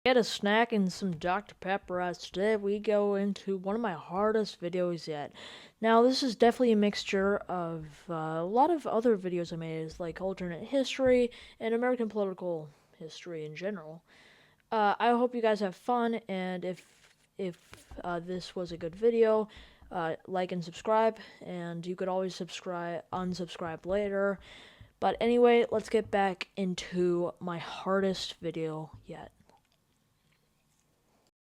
Get a snack and some Dr. Pepper as today we go into one of my hardest videos yet. Now, this is definitely a mixture of a lot of other videos I made, like alternate history and American political history in general. I hope you guys have fun, and if this was a good video, like and subscribe, and you could always unsubscribe later. But anyway, let's get back into my hardest video yet.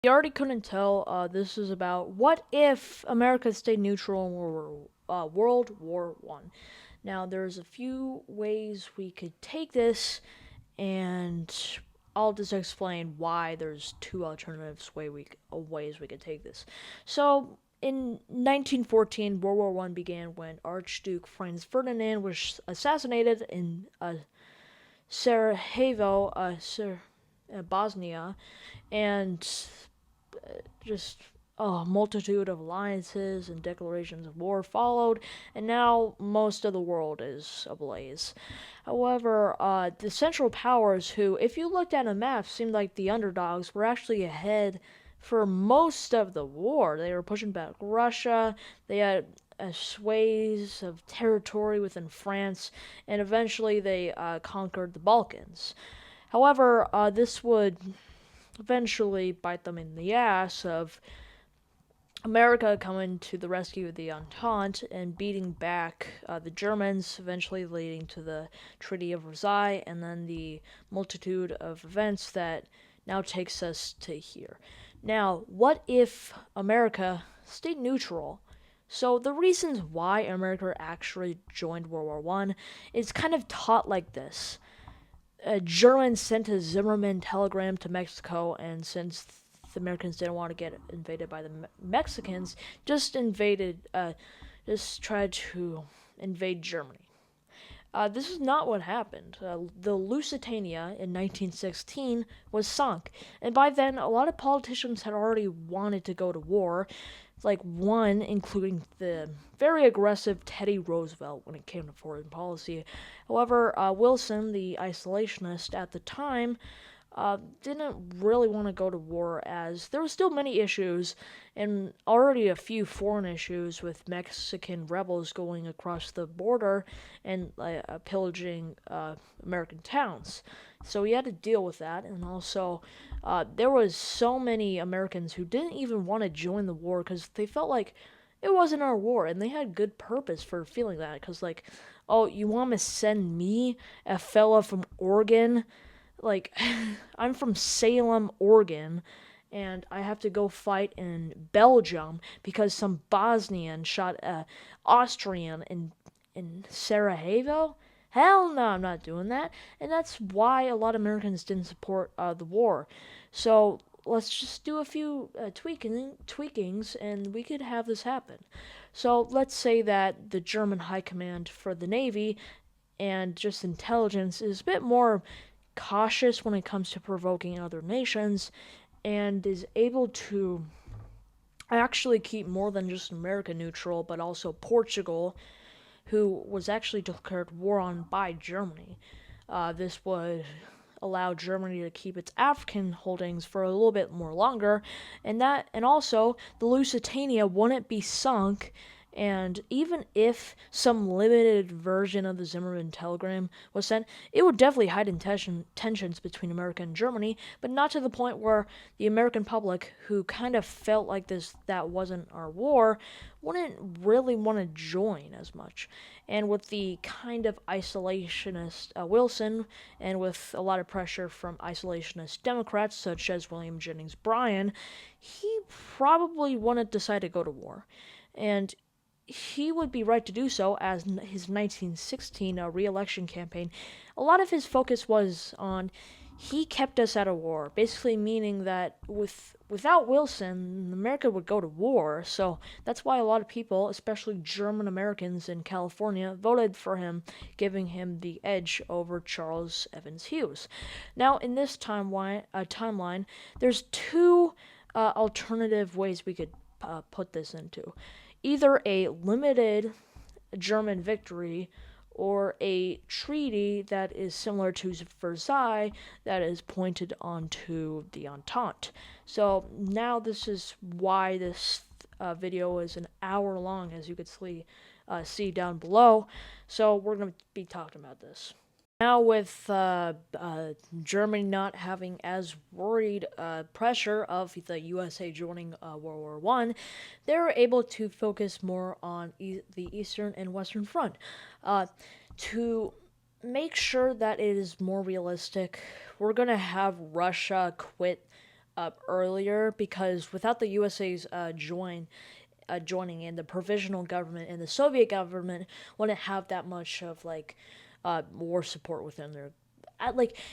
You already couldn't tell, this is about what if America stayed neutral in World War One. Now, there's a few ways we could take this, and I'll just explain why there's two ways we could take this. So, in 1914, World War One began when Archduke Franz Ferdinand was assassinated in Sarajevo, Bosnia, and just a multitude of alliances and declarations of war followed, and now most of the world is ablaze. However, the Central Powers, who, if you looked at a map, seemed like the underdogs, were actually ahead for most of the war. They were pushing back Russia, they had sways of territory within France, and eventually they conquered the Balkans. However, this would eventually bite them in the ass of America coming to the rescue of the Entente and beating back the Germans, eventually leading to the Treaty of Versailles and then the multitude of events that now takes us to here. Now, what if America stayed neutral? So the reasons why America actually joined World War One is kind of taught like this. A German sent a Zimmerman telegram to Mexico, and since the Americans didn't want to get invaded by the Mexicans, just tried to invade Germany. This is not what happened. The Lusitania in 1916 was sunk, and by then a lot of politicians had already wanted to go to war, like one including the very aggressive Teddy Roosevelt when it came to foreign policy. However, Wilson, the isolationist at the time, didn't really want to go to war, as there were still many issues and already a few foreign issues with Mexican rebels going across the border and pillaging American towns. So he had to deal with that, and also there was so many Americans who didn't even want to join the war because they felt like it wasn't our war, and they had good purpose for feeling that. Because, like, oh, you want to send me, a fella from Oregon? Like, I'm from Salem, Oregon, and I have to go fight in Belgium because some Bosnian shot a Austrian in Sarajevo? Hell no, I'm not doing that. And that's why a lot of Americans didn't support the war. So let's just do a few tweakings, and we could have this happen. So let's say that the German High Command for the Navy and just intelligence is a bit more cautious when it comes to provoking other nations, and is able to actually keep more than just America neutral, but also Portugal, who was actually declared war on by Germany. This would allow Germany to keep its African holdings for a little bit more longer, and also the Lusitania wouldn't be sunk. And even if some limited version of the Zimmerman telegram was sent, it would definitely heighten tensions between America and Germany, but not to the point where the American public, who kind of felt like that wasn't our war, wouldn't really want to join as much. And with the kind of isolationist Wilson, and with a lot of pressure from isolationist Democrats such as William Jennings Bryan, he probably wouldn't decide to go to war. And he would be right to do so, as his 1916 re-election campaign, a lot of his focus was on he kept us out of war, basically meaning that without Wilson, America would go to war. So that's why a lot of people, especially German Americans in California, voted for him, giving him the edge over Charles Evans Hughes. Now, in this timeline, there's two alternative ways we could put this into. Either a limited German victory or a treaty that is similar to Versailles that is pointed onto the Entente. So now this is why this video is an hour long, as you could see down below. So we're going to be talking about this. Now, with Germany not having as worried pressure of the USA joining World War I, they were able to focus more on the Eastern and Western Front. To make sure that it is more realistic, we're going to have Russia quit earlier, because without the USA's joining in, the provisional government and the Soviet government wouldn't have that much of war support within their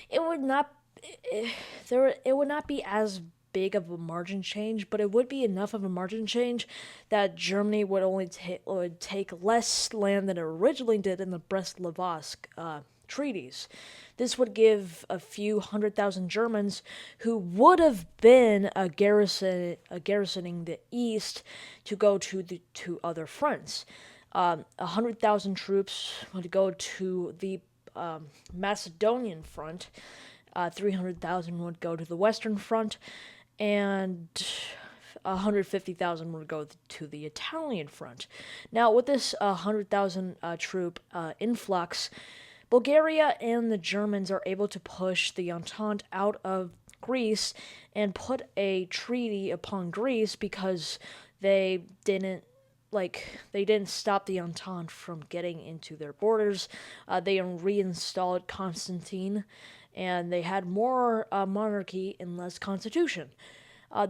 it would not it would not be as big of a margin change, but it would be enough of a margin change that Germany would only take less land than it originally did in the Brest-Litovsk treaties. This would give a few 100,000 Germans who would have been garrisoning the east to go to other fronts. 100,000 troops would go to the Macedonian front. 300,000 would go to the Western Front, and 150,000 would go to the Italian front. Now, with this 100,000 troop influx, Bulgaria and the Germans are able to push the Entente out of Greece and put a treaty upon Greece, because they didn't stop the Entente from getting into their borders. They reinstalled Constantine, and they had more monarchy and less constitution.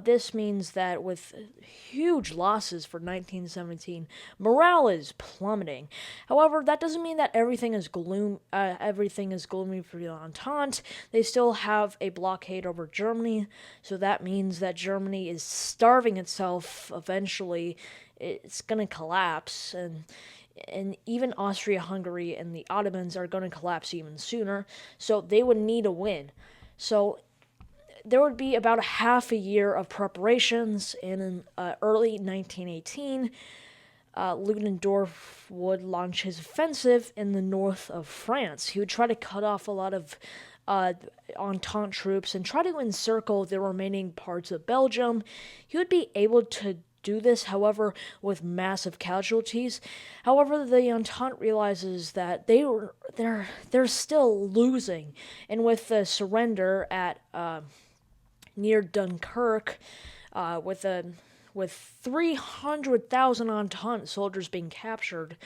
This means that with huge losses for 1917, morale is plummeting. However, that doesn't mean that everything is gloomy for the Entente. They still have a blockade over Germany, so that means that Germany is starving itself. Eventually, it's going to collapse, and even Austria-Hungary and the Ottomans are going to collapse even sooner, so they would need a win. So there would be about a half a year of preparations, and in early 1918, Ludendorff would launch his offensive in the north of France. He would try to cut off a lot of Entente troops and try to encircle the remaining parts of Belgium. He would be able to do this, however, with massive casualties. However, the Entente realizes that they're still losing, and with the surrender at near Dunkirk, with 300,000 Entente soldiers being captured,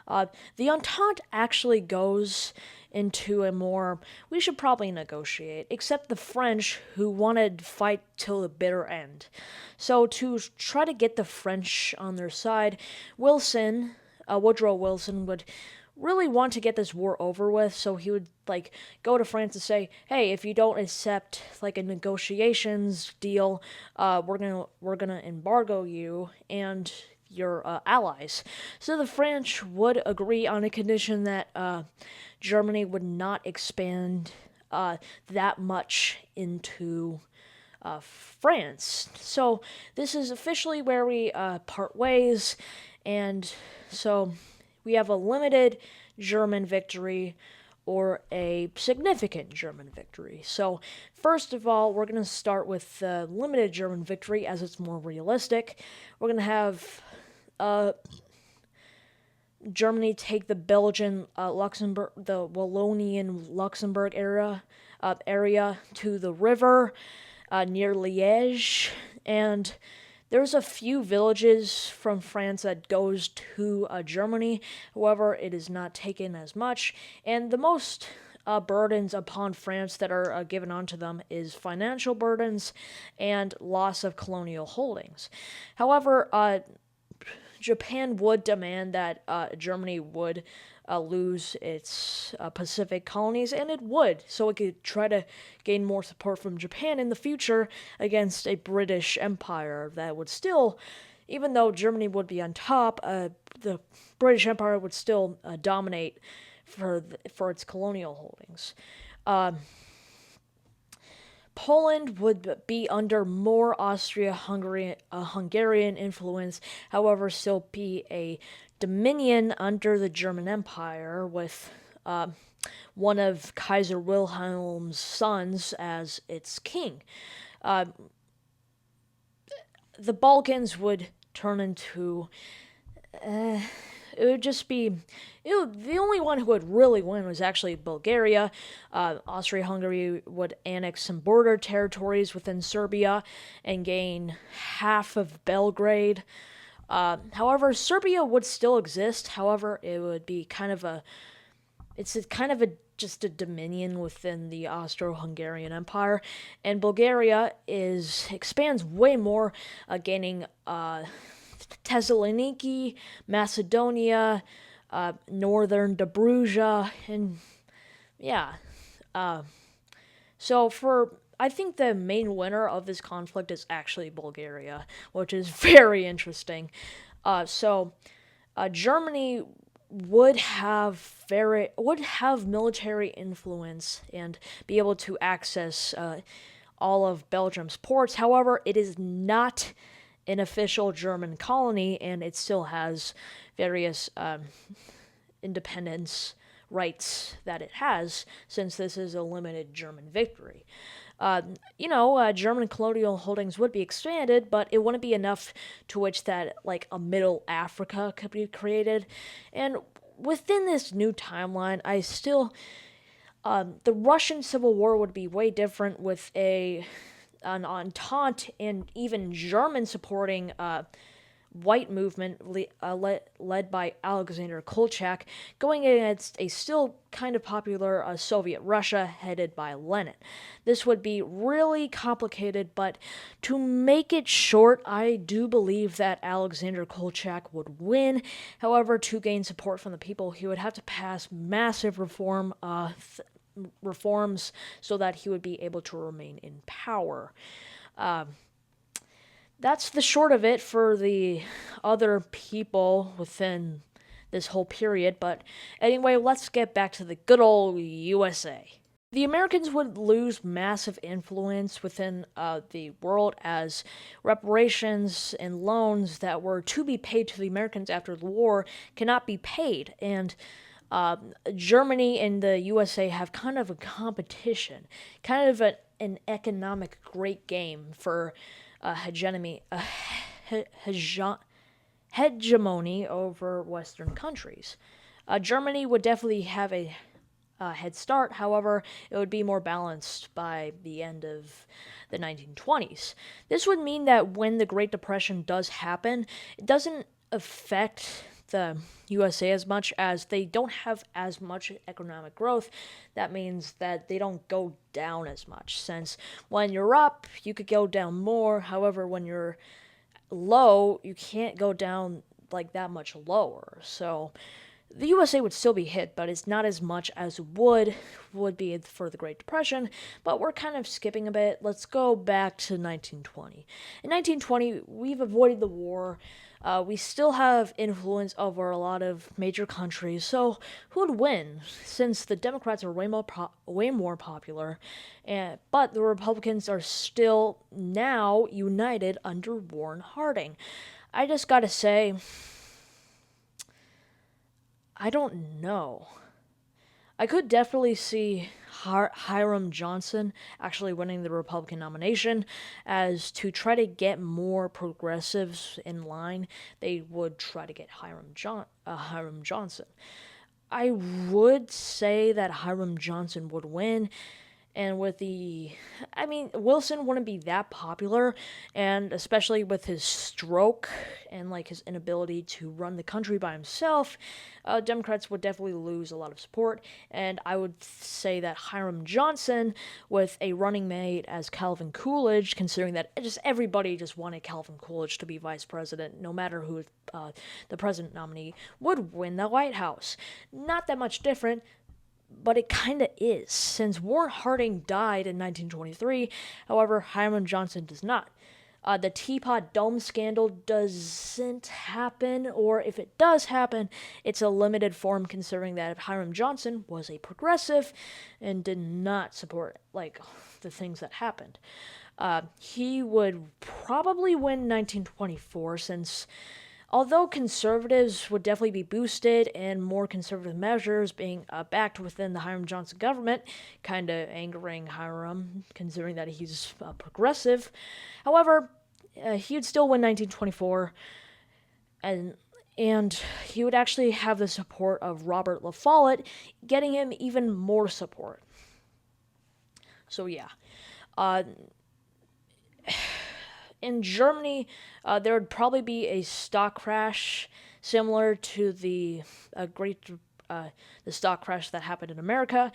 the Entente actually goes into a more, we should probably negotiate, except the French, who wanted to fight till the bitter end. So to try to get the French on their side, Woodrow Wilson would really want to get this war over with, so he would go to France and say, "Hey, if you don't accept a negotiations deal, we're gonna embargo you and your allies." So the French would agree on a condition that Germany would not expand that much into France. So this is officially where we part ways, and so we have a limited German victory or a significant German victory. So first of all, we're going to start with the limited German victory, as it's more realistic. We're going to have Germany take the Belgian Luxembourg, the Wallonian Luxembourg area to the river near Liège, and there's a few villages from France that goes to Germany. However, it is not taken as much, and the most burdens upon France that are given onto them is financial burdens and loss of colonial holdings. However, Japan would demand that Germany would lose its Pacific colonies, and it would, so it could try to gain more support from Japan in the future against a British Empire that would still, even though Germany would be on top, the British Empire would still dominate for its colonial holdings. Poland would be under more Austria-Hungarian influence, however, still be a dominion under the German Empire with one of Kaiser Wilhelm's sons as its king. Uh, the Balkans would turn into it would just be the only one who would really win was actually Bulgaria. Austria-Hungary would annex some border territories within Serbia and gain half of Belgrade. However, Serbia would still exist. However, it would be kind of a just a dominion within the Austro-Hungarian Empire, and Bulgaria expands way more, gaining Thessaloniki, Macedonia, northern Dobruja, and yeah. So I think the main winner of this conflict is actually Bulgaria, which is very interesting. Germany would have military influence and be able to access all of Belgium's ports. However, it is not an official German colony, and it still has various independence rights that it has, since this is a limited German victory. German colonial holdings would be expanded, but it wouldn't be enough to which that, like, a middle Africa could be created. And within this new timeline, the Russian Civil War would be way different with an Entente and even German supporting white movement led by Alexander Kolchak, going against a still kind of popular Soviet Russia headed by Lenin. This would be really complicated, but to make it short, I do believe that Alexander Kolchak would win. However, to gain support from the people, he would have to pass massive reforms so that he would be able to remain in power. That's the short of it for the other people within this whole period. But anyway, let's get back to the good old USA. The Americans would lose massive influence within the world, as reparations and loans that were to be paid to the Americans after the war cannot be paid. And Germany and the USA have kind of a competition, kind of an economic great game for hegemony over Western countries. Germany would definitely have a head start. However, it would be more balanced by the end of the 1920s. This would mean that when the Great Depression does happen, it doesn't affect the USA as much, as they don't have as much economic growth. That means that they don't go down as much, since when you're up, you could go down more. However, when you're low, you can't go down like that much lower. So the USA would still be hit, but it's not as much as would be for the Great Depression. But we're kind of skipping a bit. Let's go back to 1920. In 1920, we've avoided the war. We still have influence over a lot of major countries, so who would win? Since the Democrats are way more popular, but the Republicans are still now united under Warren Harding. I just gotta say, I don't know. I could definitely see Hiram Johnson actually winning the Republican nomination, as to try to get more progressives in line, they would try to get Hiram Johnson. I would say that Hiram Johnson would win, and Wilson wouldn't be that popular, and especially with his stroke and like his inability to run the country by himself, Democrats would definitely lose a lot of support. And I would say that Hiram Johnson, with a running mate as Calvin Coolidge, considering that everybody just wanted Calvin Coolidge to be vice president, no matter who the president nominee, would win the White House. Not that much different, but it kind of is, since Warren Harding died in 1923. However, Hiram Johnson does not. The Teapot Dome scandal doesn't happen, or if it does happen, it's a limited form, considering that Hiram Johnson was a progressive and did not support the things that happened. He would probably win 1924, since Although conservatives would definitely be boosted and more conservative measures being backed within the Hiram Johnson government, kind of angering Hiram, considering that he's progressive. However, he would still win 1924, and and he would actually have the support of Robert La Follette, getting him even more support. So yeah, uh, in Germany, there would probably be a stock crash similar to uh, the stock crash that happened in America,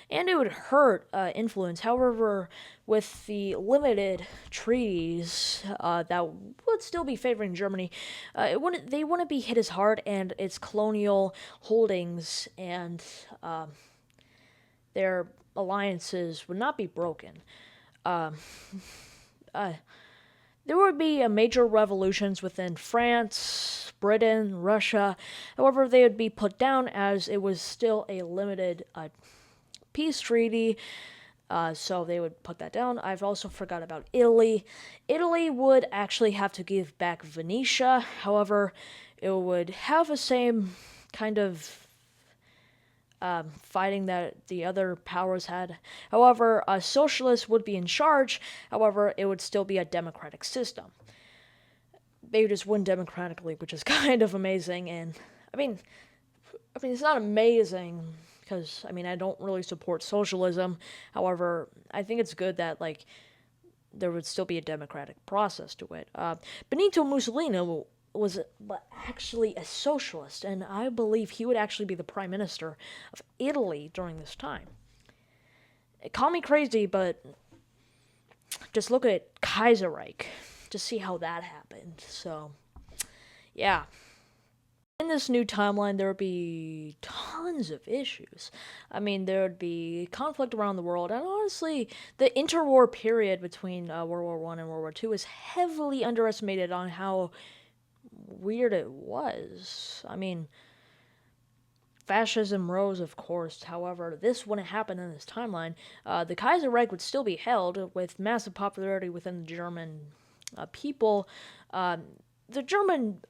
and it would hurt influence. However, with the limited treaties that would still be favoring Germany, they wouldn't be hit as hard, and its colonial holdings and their alliances would not be broken. Uh, uh, There would be major revolutions within France, Britain, Russia. However, they would be put down as it was still a limited peace treaty. So they would put that down. I've also forgot about Italy. Italy would actually have to give back Venetia. However, it would have the same kind of fighting that the other powers had. However, a socialist would be in charge. However, it would still be a democratic system. They would just win democratically, which is kind of amazing. And I mean, it's not amazing because I don't really support socialism. However, I think it's good that there would still be a democratic process to it. Benito Mussolini was actually a socialist, and I believe he would actually be the prime minister of Italy during this time. Call me crazy, but just look at Kaiserreich. Just see how that happened. So, yeah. In this new timeline, there would be tons of issues. There would be conflict around the world, and honestly, the interwar period between World War One and World War Two is heavily underestimated on how weird it was. Fascism rose, of course. However, this wouldn't happen in this timeline. The Kaiserreich would still be held with massive popularity within the German people. The German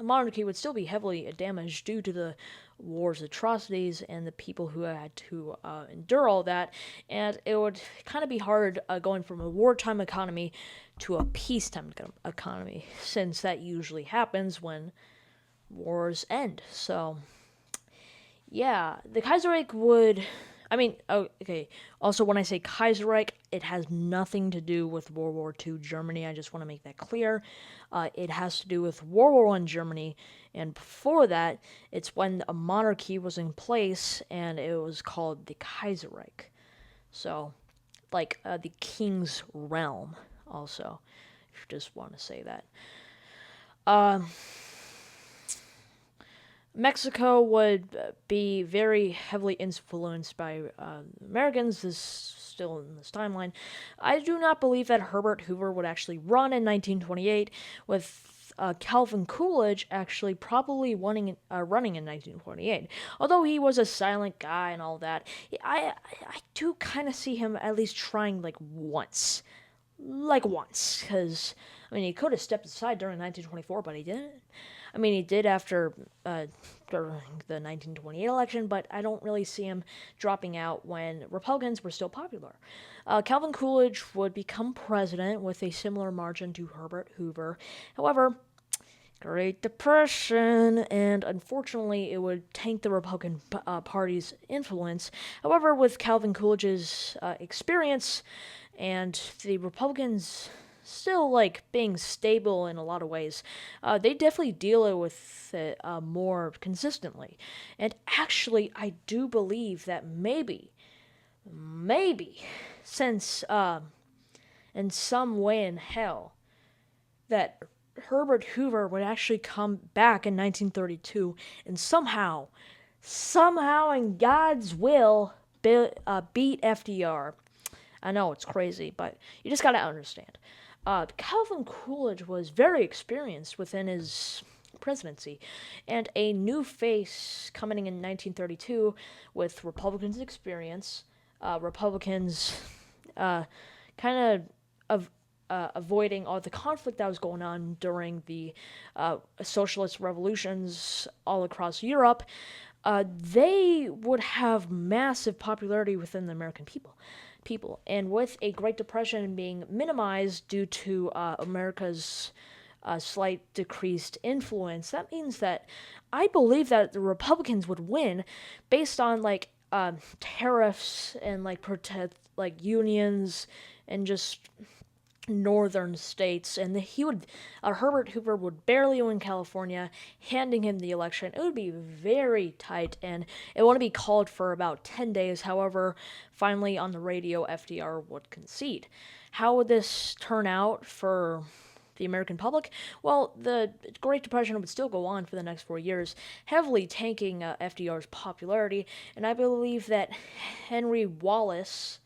monarchy would still be heavily damaged due to the war's atrocities and the people who had to endure all that. And it would kind of be hard going from a wartime economy to a peacetime economy, since that usually happens when wars end. So, yeah, the Kaiserreich would. Okay. Also, when I say Kaiserreich, it has nothing to do with World War II Germany. I just want to make that clear. It has to do with World War I Germany, and before that, it's when a monarchy was in place, and it was called the Kaiserreich. So, the king's realm, also, if you just want to say that. Um. Mexico would be very heavily influenced by Americans. This still in this timeline. I do not believe that Herbert Hoover would actually run in 1928, with Calvin Coolidge actually probably running in 1928. Although he was a silent guy and all that, I do kind of see him at least trying once. Once, because he could have stepped aside during 1924, but he didn't. He did after during the 1928 election, but I don't really see him dropping out when Republicans were still popular. Calvin Coolidge would become president with a similar margin to Herbert Hoover. However, Great Depression, and unfortunately, it would tank the Republican Party's influence. However, with Calvin Coolidge's experience and the Republicans still being stable in a lot of ways, they definitely deal with it more consistently. And actually, I do believe that maybe, since in some way in hell, that Herbert Hoover would actually come back in 1932 and somehow in God's will, beat FDR. I know it's crazy, but you just gotta understand. Calvin Coolidge was very experienced within his presidency, and a new face coming in 1932 with Republicans' experience, Republicans kind of avoiding all the conflict that was going on during the socialist revolutions all across Europe, they would have massive popularity within the American people. And with a Great Depression being minimized due to America's slight decreased influence, that means that I believe that the Republicans would win based on like tariffs and like protect like unions and just northern states, and Herbert Hoover would barely win California, handing him the election. It would be very tight, and it wouldn't be called for about 10 days. However, finally on the radio, FDR would concede. How would this turn out for the American public? Well, the Great Depression would still go on for the next 4 years, heavily tanking FDR's popularity, and I believe that Henry Wallace,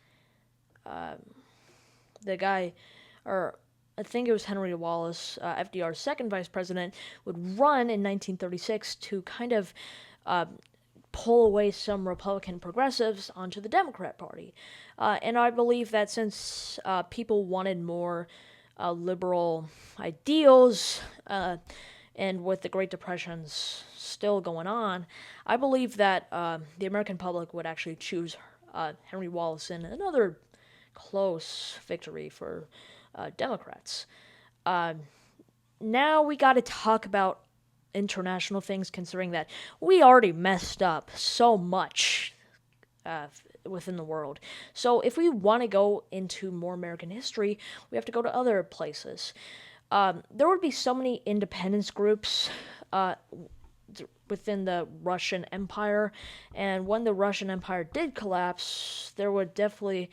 the guy, or I think it was Henry Wallace, FDR's second vice president, would run in 1936 to kind of pull away some Republican progressives onto the Democrat Party. And I believe that since people wanted more liberal ideals, and with the Great Depressions still going on, I believe that the American public would actually choose Henry Wallace in another close victory for Democrats. Now we got to talk about international things, considering that we already messed up so much within the world. So if we want to go into more American history, we have to go to other places. There would be so many independence groups within the Russian Empire, and when the Russian Empire did collapse, there would definitely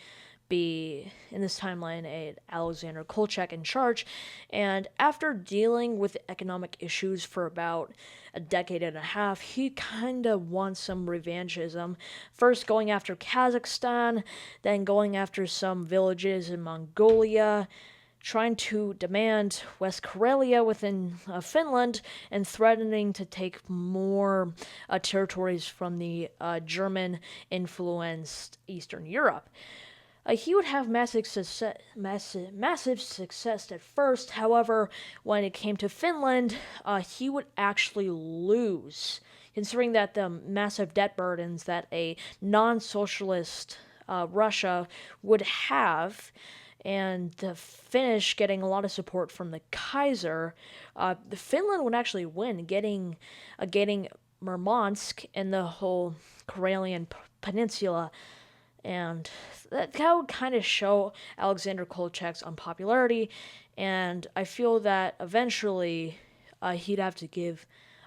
be, in this timeline, a Alexander Kolchak in charge, and after dealing with economic issues for about a decade and a half, he kind of wants some revanchism, first going after Kazakhstan, then going after some villages in Mongolia, trying to demand West Karelia within Finland, and threatening to take more territories from the German-influenced Eastern Europe. He would have massive success at first. However, when it came to Finland, he would actually lose, considering that the massive debt burdens that a non-socialist Russia would have, and the Finnish getting a lot of support from the Kaiser, the Finland would actually win, getting Murmansk and the whole Karelian Peninsula. And that would kind of show Alexander Kolchak's unpopularity, and I feel that eventually he'd have to give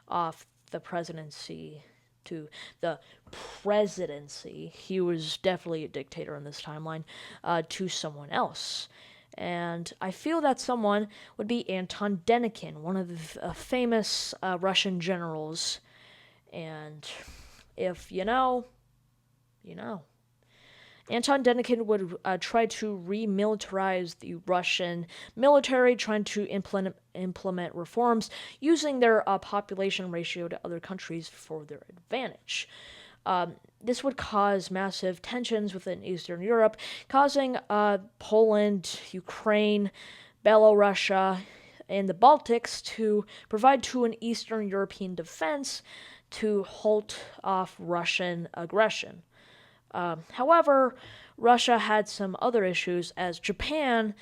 off the presidency to the presidency. He was definitely a dictator in this timeline, to someone else. And I feel that someone would be Anton Denikin, one of the famous Russian generals. And if you know, you know. Anton Denikin would try to remilitarize the Russian military, trying to implement reforms using their population ratio to other countries for their advantage. This would cause massive tensions within Eastern Europe, causing Poland, Ukraine, Belarus, and the Baltics to provide to an Eastern European defense to halt off Russian aggression. However, Russia had some other issues, as Japan,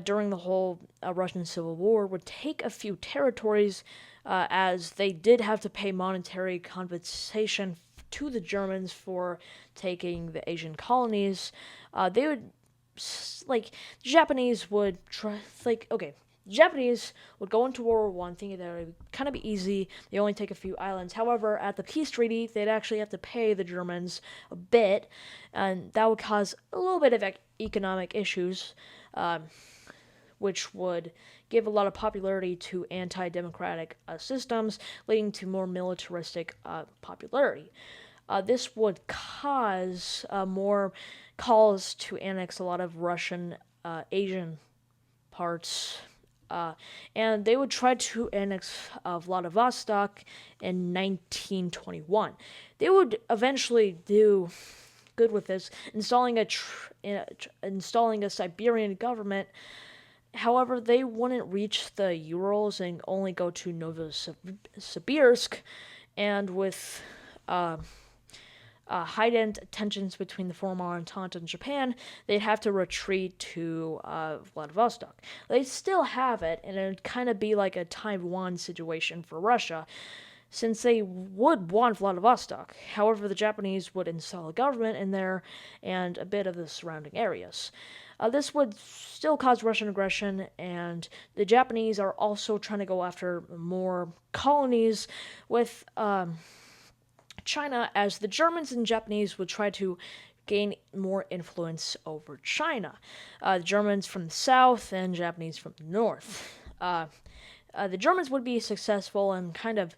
during the whole Russian Civil War, would take a few territories, as they did have to pay monetary compensation to the Germans for taking the Asian colonies. They would, the Japanese would try, Japanese would go into World War I thinking that it would kind of be easy. They only take a few islands. However, at the peace treaty, they'd actually have to pay the Germans a bit, and that would cause a little bit of economic issues, which would give a lot of popularity to anti-democratic systems, leading to more militaristic popularity. This would cause more calls to annex a lot of Russian Asian parts. And they would try to annex Vladivostok in 1921. They would eventually do good with this, installing a Siberian government However, they wouldn't reach the Urals and only go to Novosibirsk, and with uh, heightened tensions between the former Entente and Japan, they'd have to retreat to Vladivostok. They still have it, and it'd kind of be like a Taiwan situation for Russia, since they would want Vladivostok. However, the Japanese would install a government in there and a bit of the surrounding areas. This would still cause Russian aggression, and the Japanese are also trying to go after more colonies with China, as the Germans and Japanese would try to gain more influence over China. The Germans from the south and Japanese from the north. The Germans would be successful in kind of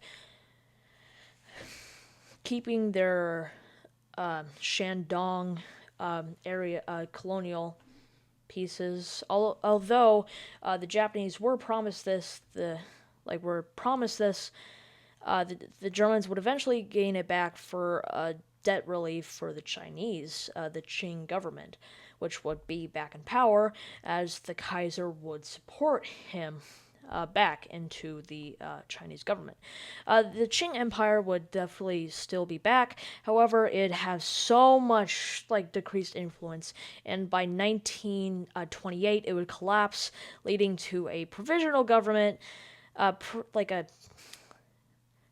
keeping their Shandong area colonial pieces. Although the Japanese were promised this, the Germans would eventually gain it back for debt relief for the Chinese, the Qing government, which would be back in power as the Kaiser would support him back into the Chinese government. The Qing Empire would definitely still be back. However, it has so much decreased influence, and by 1928 it would collapse, leading to a provisional government, like a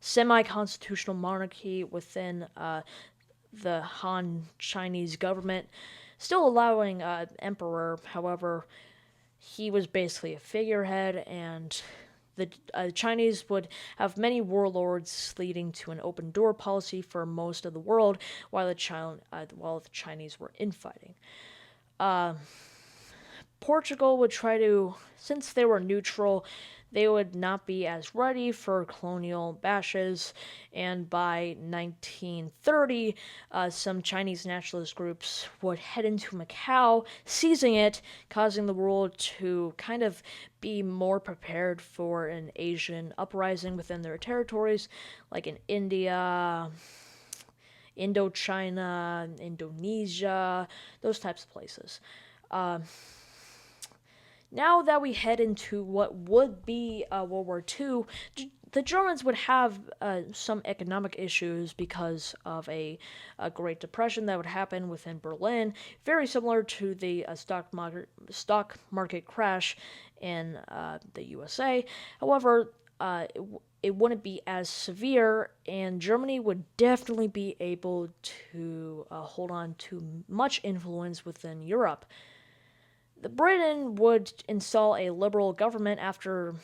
semi-constitutional monarchy within the Han Chinese government, still allowing emperor. However, he was basically a figurehead, and the Chinese would have many warlords, leading to an open door policy for most of the world, while the Chinese were infighting. Portugal would try to, since they were neutral, they would not be as ready for colonial bashes, and by 1930, some Chinese nationalist groups would head into Macau, seizing it, causing the world to kind of be more prepared for an Asian uprising within their territories, like in India, Indochina, Indonesia, those types of places. Now that we head into what would be World War II, the Germans would have some economic issues because of a Great Depression that would happen within Berlin, very similar to the stock market crash in the USA. However, it wouldn't be as severe, and Germany would definitely be able to hold on to much influence within Europe. The Britain would install a liberal government after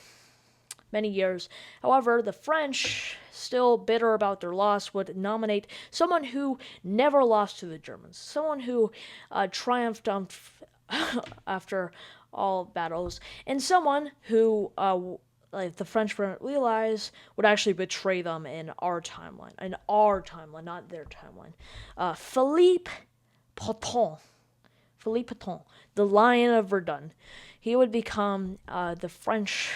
many years. However, the French, still bitter about their loss, would nominate someone who never lost to the Germans, someone who triumphed after all battles, and someone who, like the French wouldn't realize, would actually betray them in our timeline, not their timeline. Philippe Pétain, the Lion of Verdun. He would become the French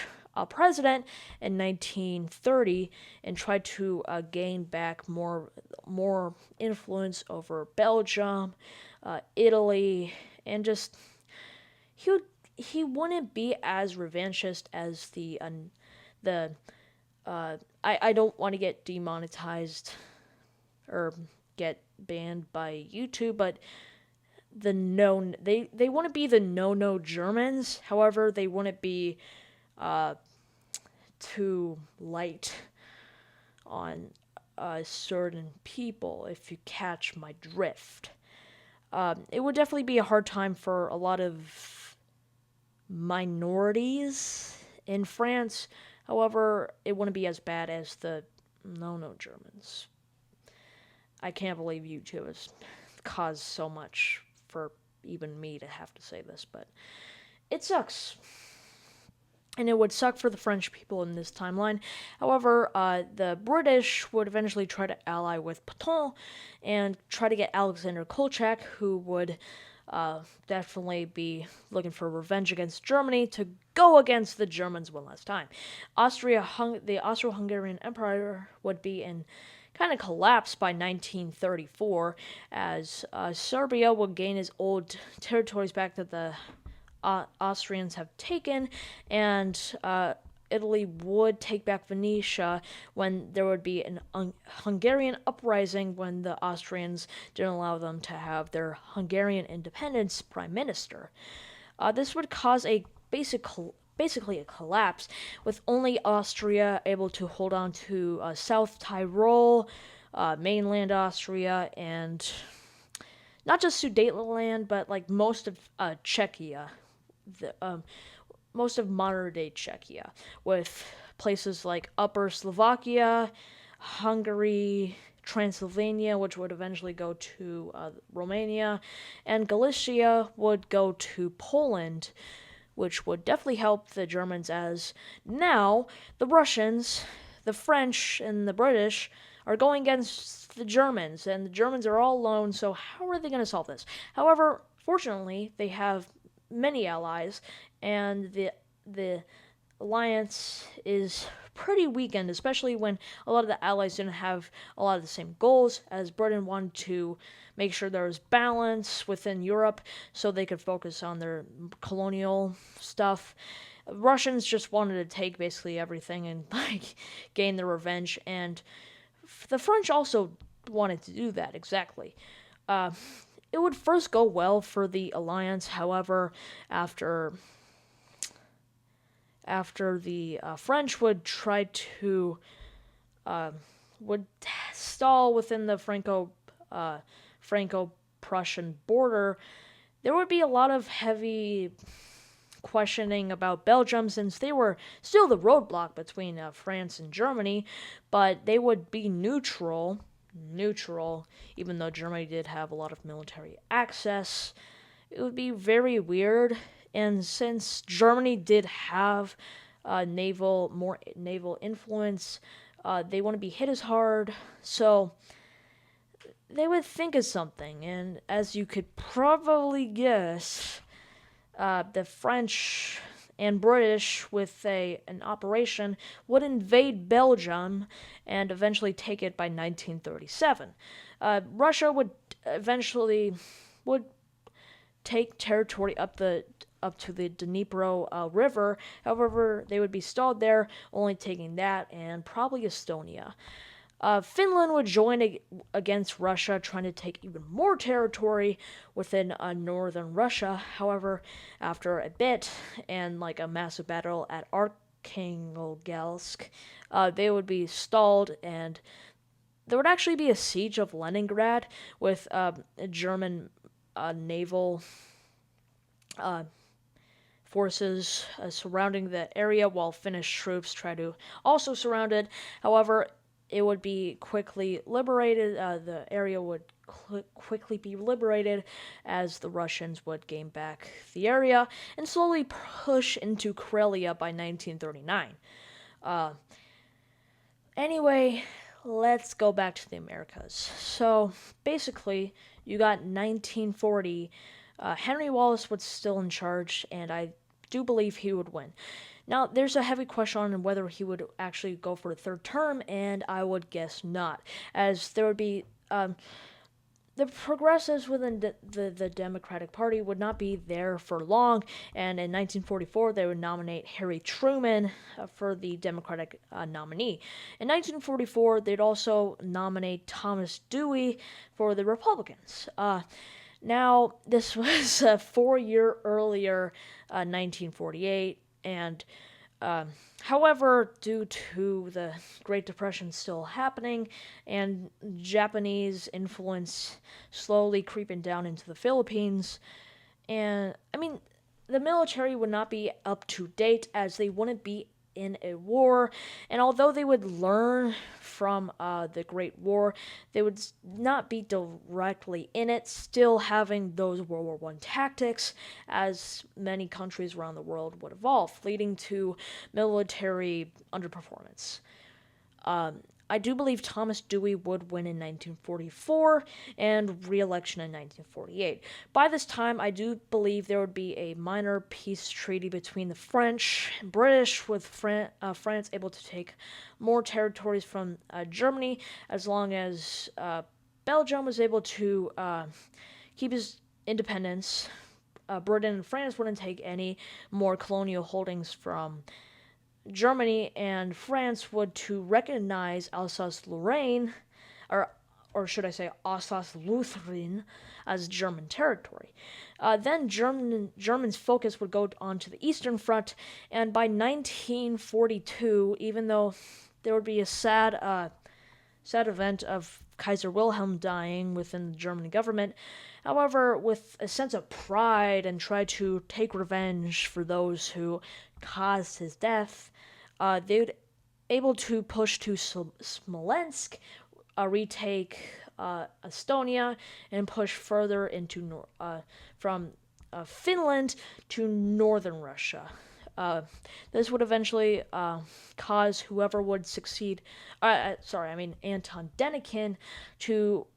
president in 1930 and try to gain back more influence over Belgium, Italy, and just he wouldn't be as revanchist as I don't want to get demonetized or get banned by YouTube, but they wouldn't be the no Germans. However, they wouldn't be too light on certain people, if you catch my drift. It would definitely be a hard time for a lot of minorities in France. However, it wouldn't be as bad as the no Germans. I can't believe YouTube has caused so much for even me to have to say this, but it sucks. And it would suck for the French people in this timeline. However, the British would eventually try to ally with Pétain and try to get Alexander Kolchak, who would definitely be looking for revenge against Germany, to go against the Germans one last time. The Austro-Hungarian Empire would be in kind of collapse by 1934, as Serbia would gain its old territories back that the Austrians have taken, and Italy would take back Venetia when there would be an Hungarian uprising when the Austrians didn't allow them to have their Hungarian independence prime minister. This would cause a basically a collapse, with only Austria able to hold on to South Tyrol, mainland Austria, and not just Sudetenland, but like most of Czechia, the, most of modern day Czechia, with places like Upper Slovakia, Hungary, Transylvania, which would eventually go to Romania, and Galicia would go to Poland, which would definitely help the Germans, as now the Russians, the French, and the British are going against the Germans, and the Germans are all alone, so how are they going to solve this? However, fortunately, they have many allies, and the alliance is pretty weakened, especially when a lot of the allies didn't have a lot of the same goals, as Britain wanted to make sure there was balance within Europe so they could focus on their colonial stuff. Russians just wanted to take basically everything and like gain their revenge, and the French also wanted to do that exactly. It would first go well for the alliance, however, after the French would try to would stall within the Franco-Prussian border, there would be a lot of heavy questioning about Belgium, since they were still the roadblock between France and Germany, but they would be neutral, even though Germany did have a lot of military access. It would be very weird, and since Germany did have more naval influence, they wouldn't be hit as hard, so they would think of something. And as you could probably guess, the French and British, with an operation, would invade Belgium and eventually take it by 1937. Russia would eventually would take territory up to the Dnipro River. However, they would be stalled there, only taking that and probably Estonia. Finland would join against Russia, trying to take even more territory within northern Russia. However, after a bit and like a massive battle at Arkhangelsk, they would be stalled, and there would actually be a siege of Leningrad with German naval forces surrounding the area, while Finnish troops try to also surround it. However, it would be quickly liberated. The area would quickly be liberated, as the Russians would gain back the area and slowly push into Karelia by 1939. Anyway, let's go back to the Americas. So basically, you got 1940. Henry Wallace was still in charge, and I do believe he would win. Now, there's a heavy question on whether he would actually go for a third term, and I would guess not, as there would be the progressives within the Democratic Party would not be there for long, and in 1944 they would nominate Harry Truman for the Democratic nominee. In 1944, they'd also nominate Thomas Dewey for the Republicans. Now, this was 4 year earlier, 1948, and however, due to the Great Depression still happening and Japanese influence slowly creeping down into the Philippines, and I mean, the military would not be up to date, as they wouldn't be in a war, and although they would learn from the Great War, they would not be directly in it, still having those World War I tactics, as many countries around the world would evolve, leading to military underperformance. I do believe Thomas Dewey would win in 1944 and re-election in 1948. By this time, I do believe there would be a minor peace treaty between the French and British, with France able to take more territories from Germany, as long as Belgium was able to keep his independence. Britain and France wouldn't take any more colonial holdings from Germany, and France would to recognize Alsace-Lorraine, or or should I say Alsace-Lotharing, as German territory. Then Germans' focus would go on to the Eastern Front, and by 1942, even though there would be a sad event of Kaiser Wilhelm dying within the German government. However, with a sense of pride and try to take revenge for those who caused his death, they would able to push to Smolensk, retake Estonia, and push further into from Finland to northern Russia. This would eventually cause whoever would succeed, Anton Denikin, to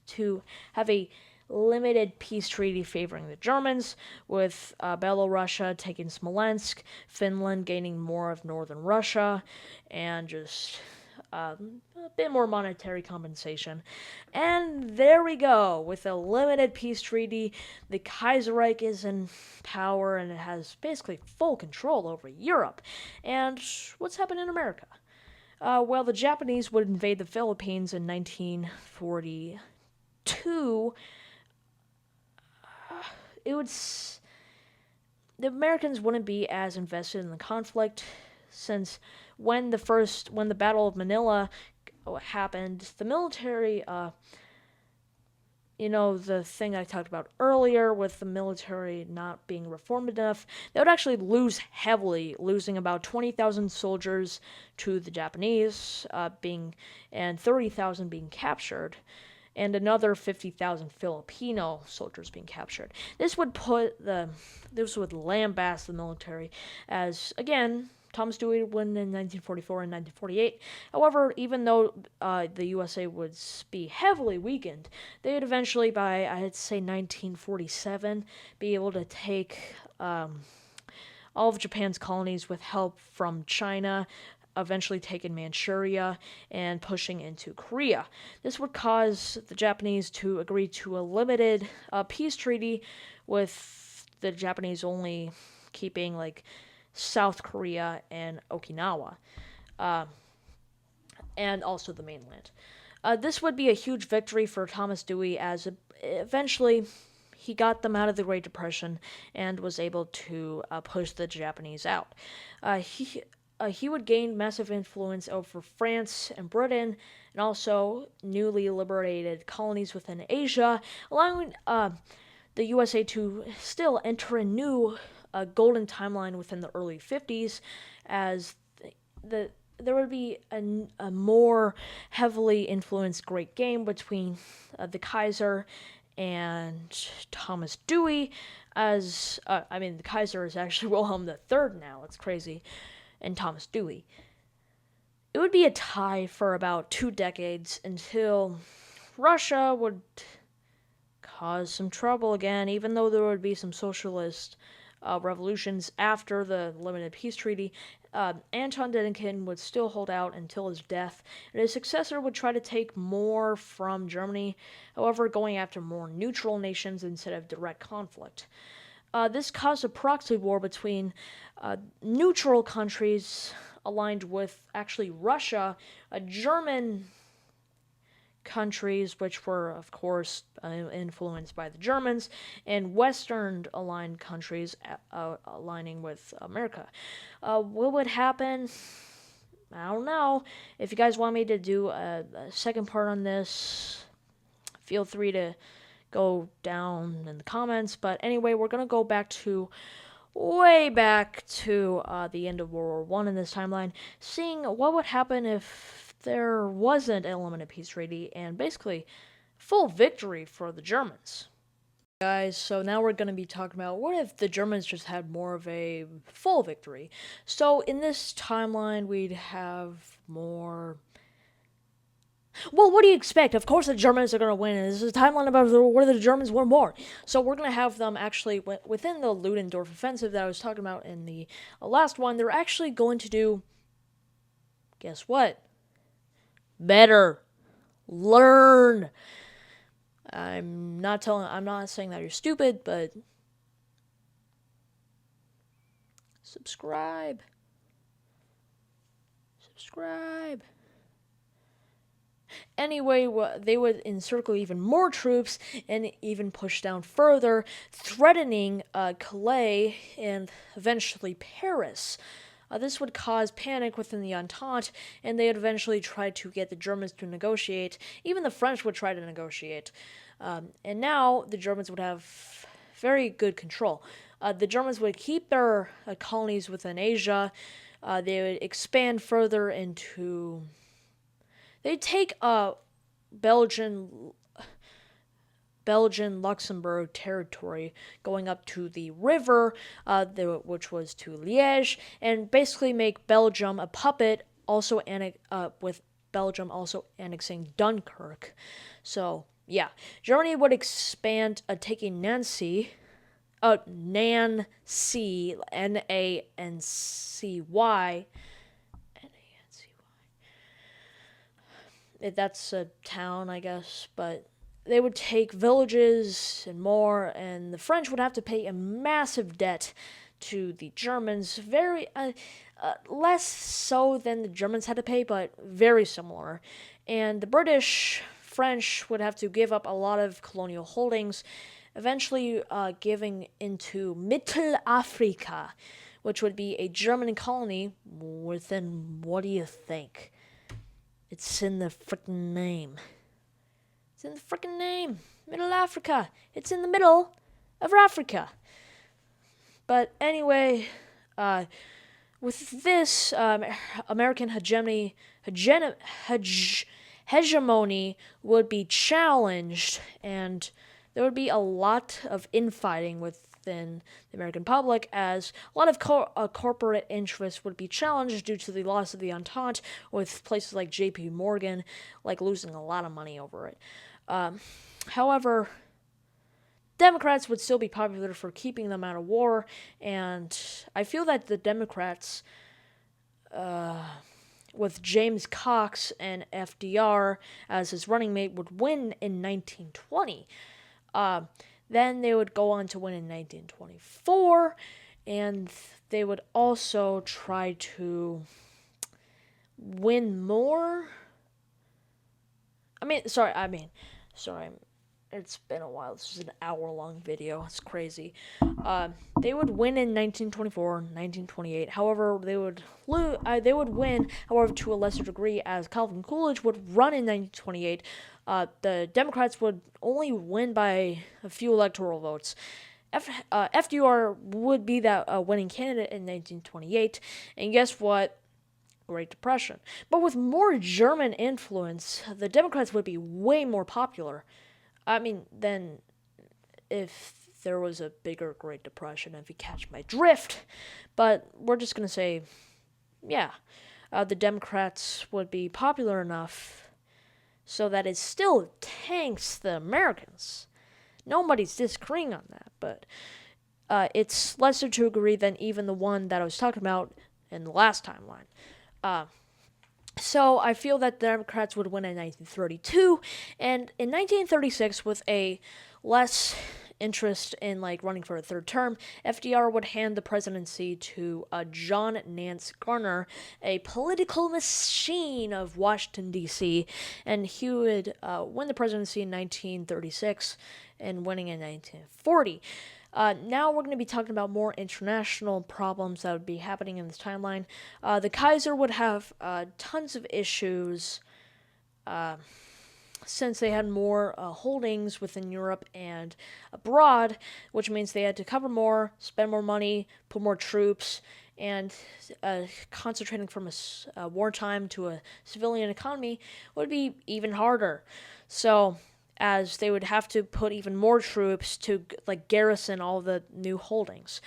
to have a limited peace treaty favoring the Germans, with Belorussia taking Smolensk, Finland gaining more of northern Russia, and just a bit more monetary compensation. And there we go. With a limited peace treaty, the Kaiserreich is in power and it has basically full control over Europe. And what's happened in America? Well, the Japanese would invade the Philippines in 1942. The Americans wouldn't be as invested in the conflict, since when the Battle of Manila happened, the military, the thing I talked about earlier with the military not being reformed enough, they would actually lose heavily, losing about 20,000 soldiers to the Japanese, and 30,000 being captured, and another 50,000 Filipino soldiers being captured. This would lambaste the military, as again Thomas Dewey won in 1944 and 1948. However, even though the USA would be heavily weakened, they would eventually, by I'd say 1947, be able to take all of Japan's colonies with help from China, eventually taking Manchuria and pushing into Korea. This would cause the Japanese to agree to a limited peace treaty, with the Japanese only keeping South Korea and Okinawa, and also the mainland. This would be a huge victory for Thomas Dewey, as eventually he got them out of the Great Depression and was able to push the Japanese out. He would gain massive influence over France and Britain, and also newly liberated colonies within Asia, allowing the USA to still enter a new golden timeline within the early 50s, as there would be a more heavily influenced Great Game between the Kaiser and Thomas Dewey, the Kaiser is actually Wilhelm III now, it's crazy, and Thomas Dewey. It would be a tie for about 2 decades until Russia would cause some trouble again, even though there would be some socialist revolutions after the limited peace treaty. Anton Denikin would still hold out until his death, and his successor would try to take more from Germany, however going after more neutral nations instead of direct conflict. This caused a proxy war between neutral countries aligned with actually Russia, German countries, which were, of course, influenced by the Germans, and Western aligned countries aligning with America. What would happen? I don't know. If you guys want me to do a second part on this, feel free to go down in the comments. But anyway, we're going to go way back to the end of World War I in this timeline, seeing what would happen if there wasn't a limited peace treaty and basically full victory for the Germans. Guys, so now we're going to be talking about what if the Germans just had more of a full victory. So in this timeline, we'd have more... Well, what do you expect? Of course the Germans are going to win. This is a timeline about where the Germans won more. So we're going to have them actually, within the Ludendorff offensive that I was talking about in the last one, they're actually going to do, guess what? Better. Learn. I'm not saying that you're stupid, but subscribe. Anyway, they would encircle even more troops and even push down further, threatening Calais and eventually Paris. This would cause panic within the Entente, and they would eventually try to get the Germans to negotiate. Even the French would try to negotiate. And now the Germans would have very good control. The Germans would keep their colonies within Asia. They would expand further into. They'd take Belgian Luxembourg territory going up to the river, which was to Liège, and basically make Belgium a puppet, also with Belgium also annexing Dunkirk. So, yeah. Germany would expand, taking Nancy, N-A-N-C-Y, that's a town, I guess, but they would take villages and more, and the French would have to pay a massive debt to the Germans, very less so than the Germans had to pay, but very similar. And the French would have to give up a lot of colonial holdings, eventually giving into Mittelafrika, which would be a German colony within, what do you think? It's in the frickin' name. Middle Africa. It's in the middle of Africa. But anyway, with this, American hegemony would be challenged, and there would be a lot of infighting within the American public, as a lot of corporate interests would be challenged due to the loss of the Entente, with places like J.P. Morgan losing a lot of money over it. However, Democrats would still be popular for keeping them out of war, and I feel that the Democrats, with James Cox and FDR as his running mate, would win in 1920. Then they would go on to win in 1924, and they would also try to win more. Sorry, it's been a while. This is an hour-long video. It's crazy. They would win in 1924, 1928. However, they would win, however, to a lesser degree, as Calvin Coolidge would run in 1928. The Democrats would only win by a few electoral votes. FDR would be that winning candidate in 1928. And guess what? Great Depression. But with more German influence, the Democrats would be way more popular. Than if there was a bigger Great Depression, if you catch my drift. But we're just going to say, yeah, the Democrats would be popular enough so that it still tanks the Americans. Nobody's disagreeing on that, but it's lesser to agree than even the one that I was talking about in the last timeline. So I feel that the Democrats would win in 1932, and in 1936, with a less interest in running for a third term, FDR would hand the presidency to John Nance Garner, a political machine of Washington, D.C., and he would win the presidency in 1936 and winning in 1940. Now we're going to be talking about more international problems that would be happening in this timeline. The Kaiser would have tons of issues since they had more holdings within Europe and abroad, which means they had to cover more, spend more money, put more troops, and concentrating from a wartime to a civilian economy would be even harder. So, as they would have to put even more troops to garrison all the new holdings.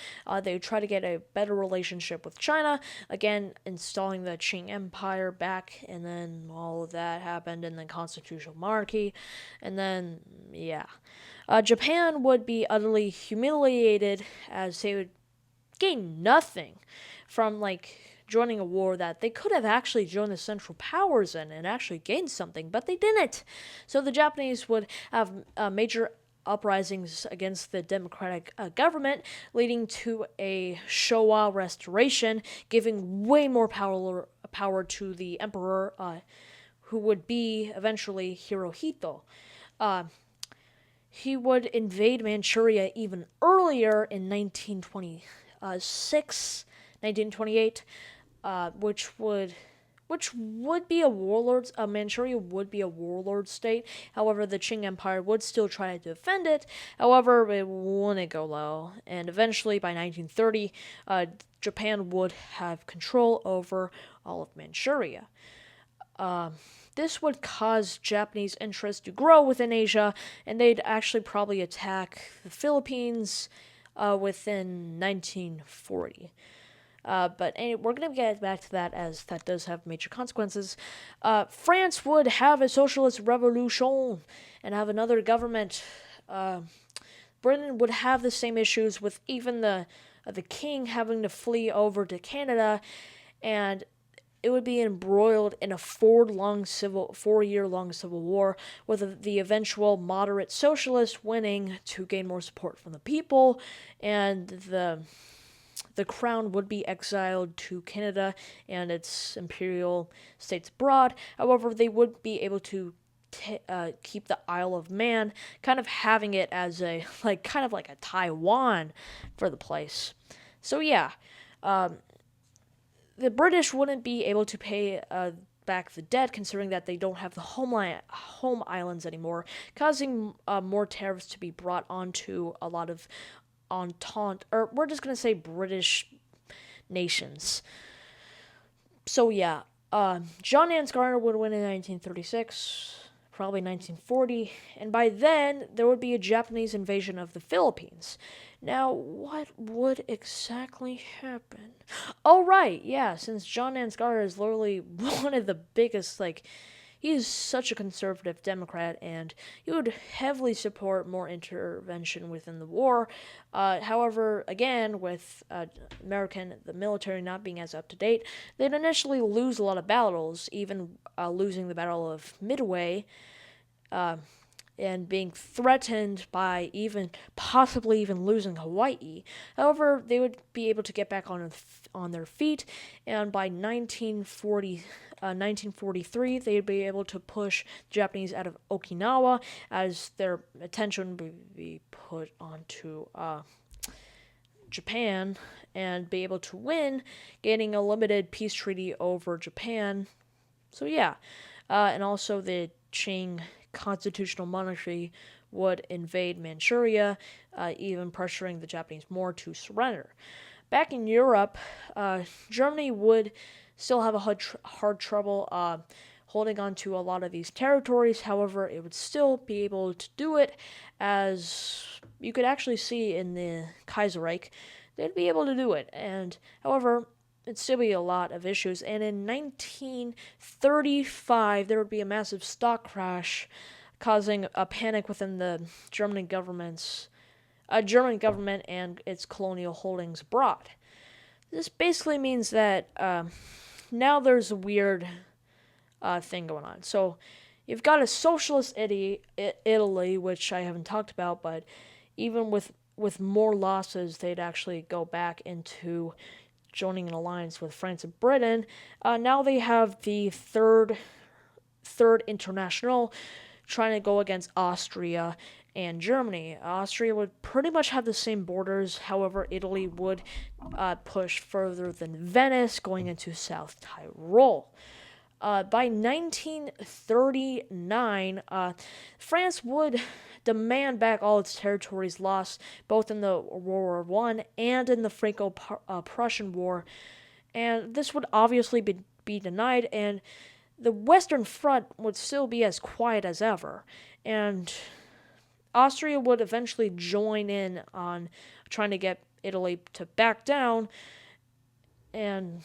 They would try to get a better relationship with China, again installing the Qing Empire back, and then all of that happened, and then constitutional monarchy, and then Japan would be utterly humiliated, as they would gain nothing from joining a war that they could have actually joined the Central Powers in and actually gained something, but they didn't. So the Japanese would have major uprisings against the democratic government, leading to a Showa restoration, giving way more power to the emperor, who would be eventually Hirohito. Uh, he would invade Manchuria even earlier in 1928, which would be a warlord. Manchuria would be a warlord state. However, the Qing Empire would still try to defend it. However, it wouldn't go well, and eventually, by 1930, Japan would have control over all of Manchuria. This would cause Japanese interest to grow within Asia, and they'd actually probably attack the Philippines within 1940. But anyway, we're going to get back to that, as that does have major consequences. France would have a socialist revolution and have another government. Britain would have the same issues, with even the king having to flee over to Canada, and it would be embroiled in a 4-year-long civil war, with the eventual moderate socialists winning to gain more support from the people, and the crown would be exiled to Canada and its imperial states abroad. However, they would be able to keep the Isle of Man, kind of having it as kind of like a Taiwan for the place. So yeah, the British wouldn't be able to pay back the debt, considering that they don't have the home islands anymore, causing more tariffs to be brought onto a lot of Entente, or we're just going to say British nations. So yeah, John Nance Garner would win in 1936, probably 1940, and by then there would be a Japanese invasion of the Philippines. Now, what would exactly happen? Oh, right, yeah, since John Nance Garner is literally one of the biggest, he is such a conservative Democrat, and he would heavily support more intervention within the war. However, again, with the military not being as up to date, they'd initially lose a lot of battles, even losing the Battle of Midway, and being threatened by possibly even losing Hawaii. However, they would be able to get back on their feet, and by 1943, they'd be able to push the Japanese out of Okinawa, as their attention would be put onto Japan, and be able to win, gaining a limited peace treaty over Japan. So yeah, and also the Qing constitutional monarchy would invade Manchuria, even pressuring the Japanese more to surrender. Back in Europe, Germany would still have a hard trouble holding on to a lot of these territories. However, it would still be able to do it, as you could actually see in the Kaiserreich. They'd be able to do it, and however, it'd still be a lot of issues. And in 1935, there would be a massive stock crash, causing a panic within the German government and its colonial holdings abroad. This basically means that now there's a weird thing going on. So you've got a socialist Italy, which I haven't talked about, but even with more losses, they'd actually go back into joining an alliance with France and Britain. Now they have the third international, trying to go against Austria and Germany. Austria would pretty much have the same borders. However, Italy would push further than Venice, going into South Tyrol. By 1939, France would demand back all its territories lost, both in the World War I and in the Franco-Prussian War, and this would obviously be denied, and the Western Front would still be as quiet as ever, and Austria would eventually join in on trying to get Italy to back down, and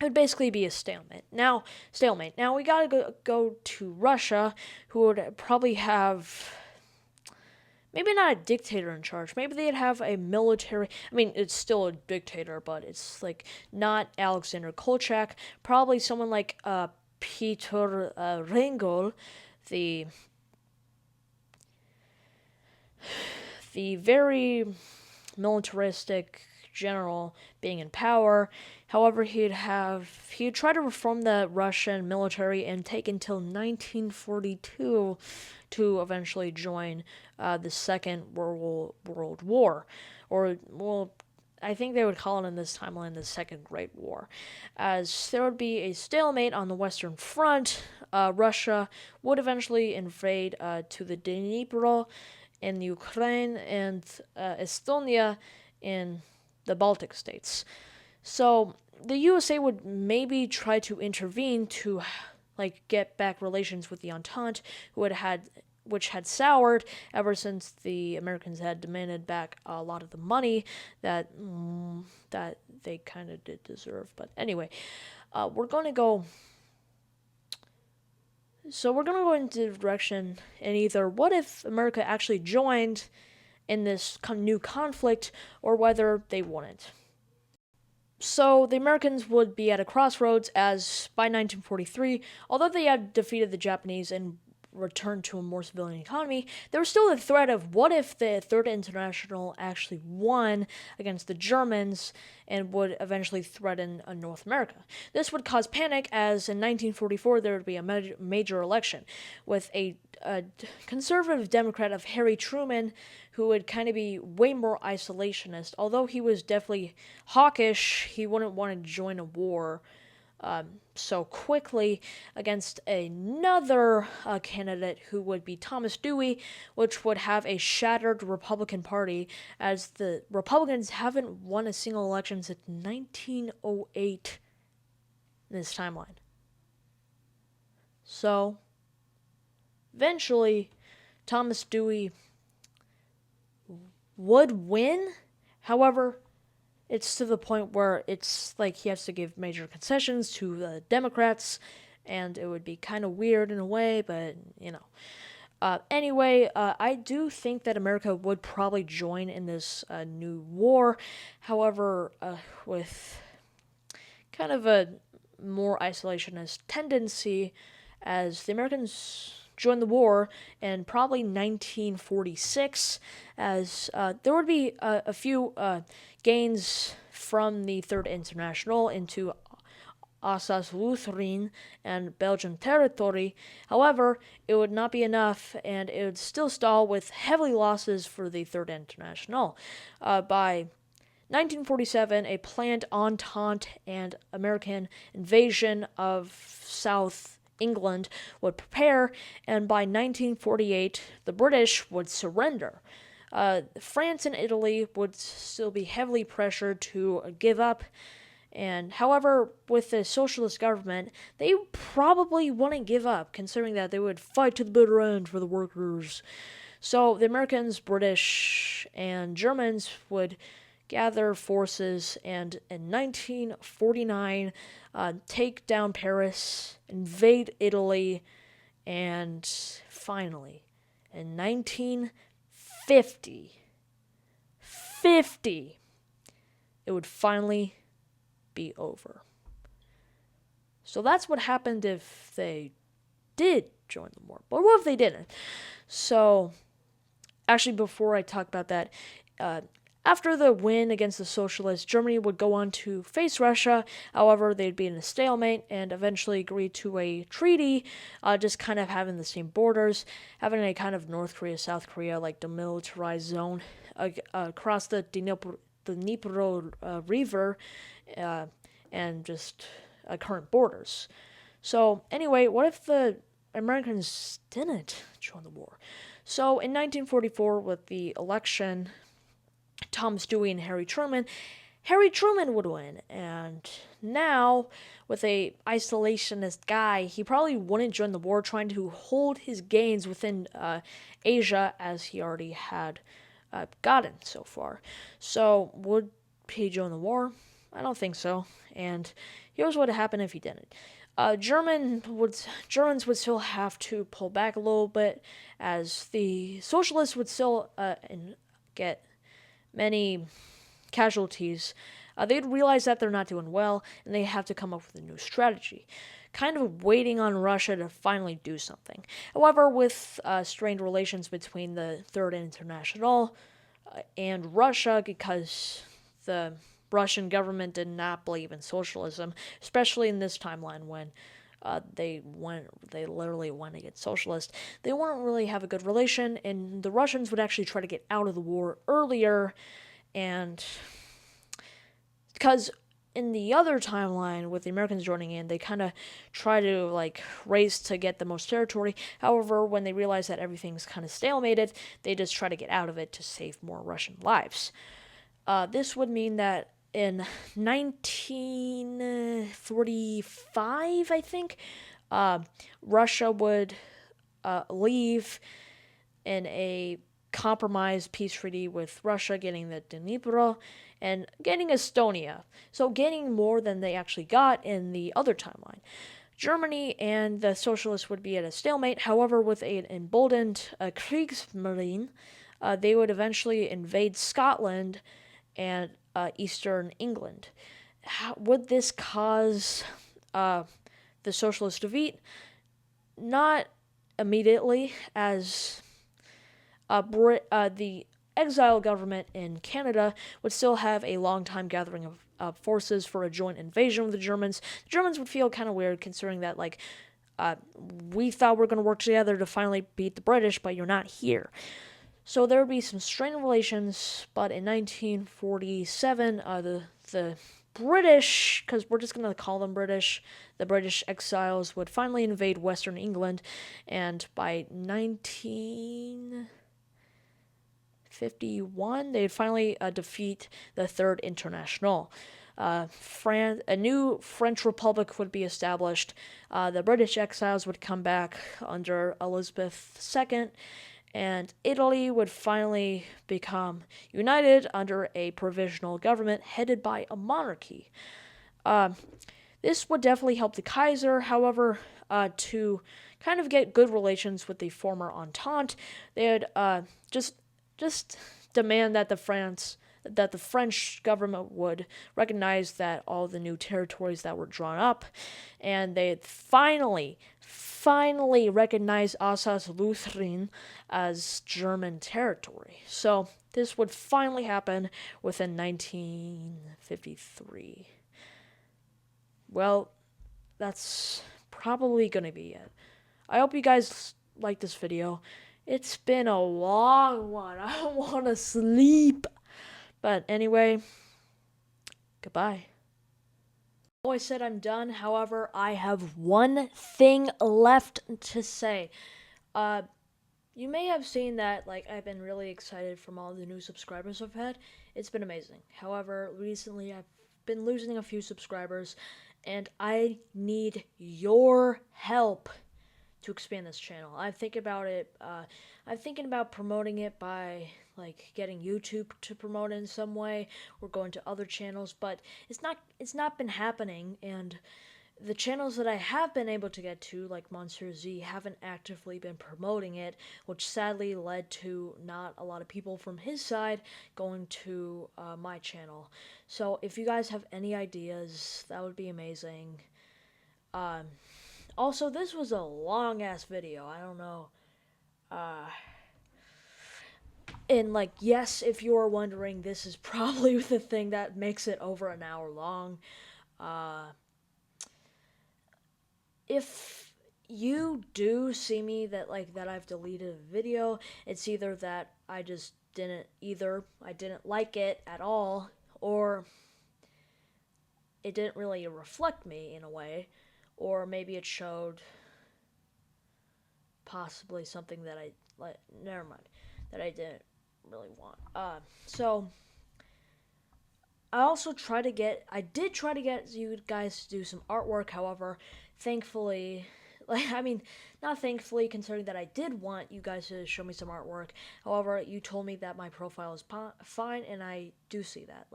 it would basically be a stalemate. Now we gotta go to Russia, who would probably have maybe not a dictator in charge. Maybe they'd have a military. I mean, it's still a dictator, but it's like not Alexander Kolchak. Probably someone like Peter Rengel, the very militaristic general being in power. However, he'd try to reform the Russian military and take until 1942 to eventually join the Second World War, or well, I think they would call it in this timeline the Second Great War, as there would be a stalemate on the Western Front. Russia would eventually invade to the Dnipro in Ukraine and Estonia in the Baltic states. So the USA would maybe try to intervene to like get back relations with the Entente, which had soured ever since the Americans had demanded back a lot of the money that they kind of did deserve. But anyway, we're going to go. So we're going to go into the direction in either what if America actually joined in this new conflict, or whether they wouldn't. So the Americans would be at a crossroads, as by 1943, although they had defeated the Japanese and returned to a more civilian economy, there was still the threat of what if the Third International actually won against the Germans and would eventually threaten North America. This would cause panic, as in 1944 there would be a major election with a conservative Democrat of Harry Truman, who would kind of be way more isolationist. Although he was definitely hawkish, he wouldn't want to join a war so quickly against another candidate who would be Thomas Dewey, which would have a shattered Republican Party, as the Republicans haven't won a single election since 1908 in this timeline. So, eventually, Thomas Dewey would win. However, it's to the point where it's like he has to give major concessions to the Democrats, and it would be kind of weird in a way, but Anyway, I do think that America would probably join in this new war. However, with kind of a more isolationist tendency, as the Americans joined the war in probably 1946, as there would be a few gains from the Third International into Alsace-Lorraine and Belgian territory. However, it would not be enough, and it would still stall with heavy losses for the Third International. By 1947, a planned Entente and American invasion of South England would prepare, and by 1948, the British would surrender. France and Italy would still be heavily pressured to give up, and however, with a socialist government, they probably wouldn't give up, considering that they would fight to the bitter end for the workers. So the Americans, British, and Germans would gather forces and in 1949 take down Paris, invade Italy, and finally, in 1950, it would finally be over. So that's what happened if they did join the war. But what if they didn't? So, actually, before I talk about that, after the win against the socialists, Germany would go on to face Russia. However, they'd be in a stalemate and eventually agree to a treaty, just kind of having the same borders, having a kind of North Korea, South Korea, like demilitarized zone across the Dnipro River, and just current borders. So, anyway, what if the Americans didn't join the war? So, in 1944, with the election, Thomas Dewey and Harry Truman would win. And now, with a isolationist guy, he probably wouldn't join the war, trying to hold his gains within Asia, as he already had gotten so far. So, would he join the war? I don't think so. And here's what happened if he didn't. Germans would still have to pull back a little bit, as the socialists would still get many casualties. They'd realize that they're not doing well, and they have to come up with a new strategy, kind of waiting on Russia to finally do something. However, with strained relations between the Third International and Russia, because the Russian government did not believe in socialism, especially in this timeline when they literally went against socialists. They wouldn't really have a good relation, and the Russians would actually try to get out of the war earlier, and because in the other timeline with the Americans joining in, they kind of try to race to get the most territory. However, when they realize that everything's kind of stalemated, they just try to get out of it to save more Russian lives. This would mean that in 1945, I think, Russia would leave in a compromise peace treaty with Russia, getting the Dnipro and getting Estonia. So getting more than they actually got in the other timeline. Germany and the socialists would be at a stalemate. However, with an emboldened Kriegsmarine, they would eventually invade Scotland and eastern England. Would this cause the socialist defeat? Not immediately, as the exile government in Canada would still have a long time gathering of forces for a joint invasion of the Germans. The Germans would feel kind of weird, considering that we thought we were going to work together to finally beat the British, but you're not here. So there would be some strained relations, but in 1947, the British, because we're just going to call them British, the British exiles would finally invade Western England, and by 1951, they'd finally defeat the Third International. A new French Republic would be established. The British exiles would come back under Elizabeth II, and Italy would finally become united under a provisional government headed by a monarchy. This would definitely help the Kaiser. However, to kind of get good relations with the former Entente, they'd just demand that the French government would recognize that all the new territories that were drawn up, and they'd finally recognize Alsace-Lorraine as German territory. So this would finally happen within 1953. Well, that's probably going to be it. I hope you guys like this video. It's been a long one. I don't want to sleep. But anyway, goodbye. Oh, I said I'm done. However, I have one thing left to say. You may have seen that I've been really excited from all the new subscribers I've had. It's been amazing. However, recently I've been losing a few subscribers, and I need your help to expand this channel. I'm thinking about it. I'm thinking about promoting it by getting YouTube to promote it in some way, or going to other channels, but it's not been happening, and the channels that I have been able to get to, like Monster Z, haven't actively been promoting it, which sadly led to not a lot of people from his side going to my channel. So if you guys have any ideas, that would be amazing. Also, this was a long-ass video. I don't know. And, yes, if you're wondering, this is probably the thing that makes it over an hour long. If you do see me that I've deleted a video, it's either that I didn't like it at all, or it didn't really reflect me in a way, or maybe it showed possibly something that never mind, that I didn't really want. So I did try to get you guys to do some artwork. However, thankfully, not thankfully, considering that I did want you guys to show me some artwork. However, you told me that my profile is fine, and I do see that.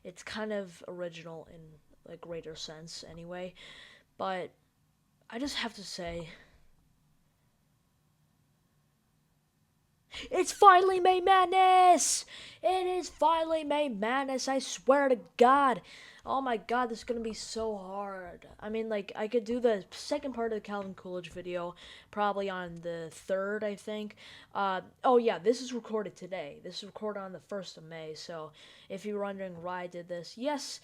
It's kind of original in a greater sense anyway. But I just have to say, it's finally May Madness! It is finally May Madness, I swear to God. Oh my God, this is gonna be so hard. I mean, like, I could do the second part of the Calvin Coolidge video probably on the 3rd, I think. Oh yeah, this is recorded today. This is recorded on the 1st of May, so if you're wondering why I did this, yes,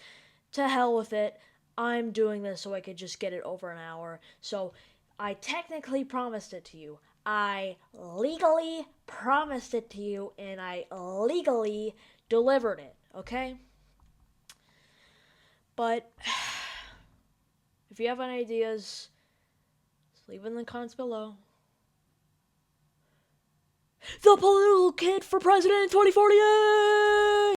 to hell with it. I'm doing this so I could just get it over an hour. So I technically promised it to you. I legally promised it to you, and I legally delivered it, okay? But if you have any ideas, just leave it in the comments below. The political kid for president 2048!